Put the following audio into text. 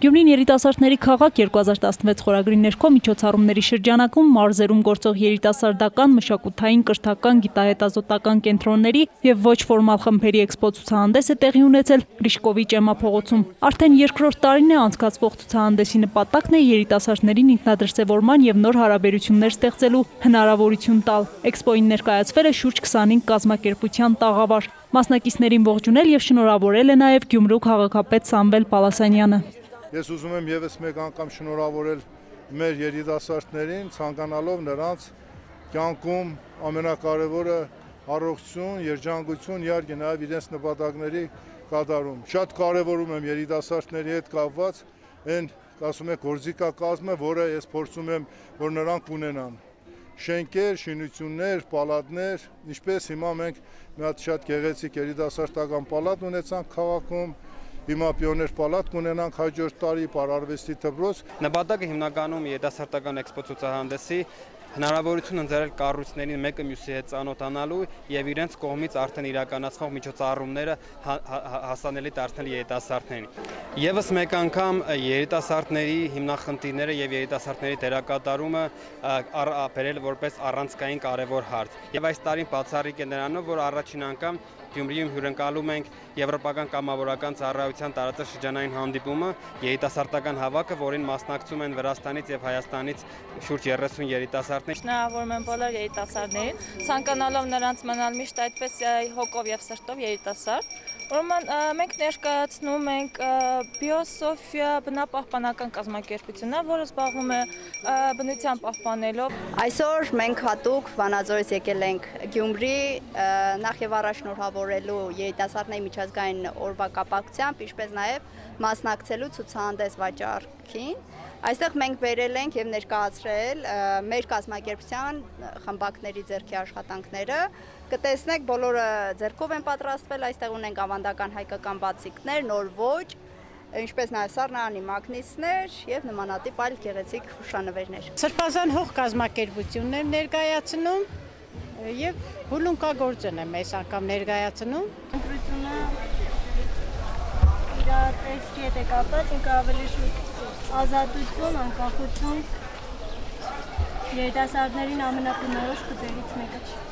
Գյումրին երիտասարդների քաղաք 2016 խորագրի ներքո միջոցառումների շրջանակում մարզերում գործող երիտասարդական, մշակութային, կրթական, գիտահետազոտական կենտրոնների եւ ոչ ֆորմալ խմբերի էքսպո ցուցահանդեսը տեղի ունեցել Գրիշկովի ճեմափողոցում։ Արդեն երկրորդ տարին է անցկացվող ցուցահանդեսի նպատակն է երիտասարդներին ինքնադրսևորման եւ նոր հարաբերություններ ստեղծելու հնարավորություն տալ։ Էքսպոին ներկայացվել է շուրջ 25 կազմակերպության տաղավար։ Մասնակիցներին ողջունել եւ շնորհավորել է նաեւ Գյումրու քաղաքապետ Սամվել Պալասանյանը։ Ես ուզում եմ եւս մեկ անգամ շնորհավորել մեր երիտասարդներին, ցանկանալով նրանց կյանքում ամենակարևորը առողջություն, երջանկություն, իհարկե նաեւ իրենց նպատակների կատարում։ Շատ կարևորում եմ երիտասարդների հետ կապված այն, ասում եք, գործիքակազմը, որը ես փորձում եմ, որ նրանք ունենան։ Շենքեր, շինություններ, պալատներ, ինչպես հիմա մենք մի հատ շատ գեղեցիկ երիտասարդական պալատ ունեցանք քաղաքում, հիմա պիոներ պալատ կունենանք հաջորդ տարի, պարարվեստի դպրոց։ Նպատակը հիմնականում երիտասարդական էքսպո ցուցահանդեսի հնարավորություն ընձեռել կառույցներին մեկը մյուսի հետ ծանոթանալու եւ իրենց կողմից արդեն իրականացվող միջոցառումները հասանելի դարձնել երիտասարդներին։ Եվս մեկ անգամ երիտասարդների հիմնախնդիրները եւ երիտասարդների դերակատարումը բերել որպես առանցքային կարևոր հարց։ Եվ այս տարին բացառիկ է նրանով, որ առաջին անգամ Գյումրիում հյուրընկալում ենք Եվրոպական կամավորական ծառայության տարածաշրջանային հանդիպումը, երիտասարդական հավաքը, որին մասնակցում են Վրաստանից եւ Հայաստանից շուրջ 30 երիտասարդներ։ Շնորհավորում եմ բոլոր երիտասարդներին, ցանկանալով նրանց մնալ միշտ այդպես հոգով եւ սրտով երիտասարդ։ Ուրեմն մենք ներկայացնում ենք Բիոսոֆիա բնապահպանական կազմակերպությունը, որը զբաղվում է բնության պահպանելով։ Այսօր մենք հատուկ Վանաձորից եկել ենք Գյումրի, նախ եւ առաջ շնորհավորելու երիտասարդների միջազգային օրվա կապակցությամբ, ինչպես նաեւ մասնակցելու ցուցահանդես վաճառքին։ Այստեղ մենք բերել ենք եւ ներկայացրել մեր կազմակերպության խմբակների ձեռքի աշխատանքները։ Կտեսնեք, բոլորը ձեռքով են պատրաստվել, այստեղ ունենք ավանդական հայկական բացիկներ, նոր ոճ, ինչպես նաեւ սառնարանի մագնիսներ եւ նմանատիպ այլ գեղեցիկ հուշանվերներ։ Սրբազան հող կազմակերպությունն եմ ներկայացնում եւ հուլունկագործն եմ այս անգամ ներկայացնում։ Ընտրությունը իր տեսքի հետ է կապված, ինքը ավելի շուտ ազատություն, անկախություն երիտասարդներին ամենաբնորոշ գծերից մեկը։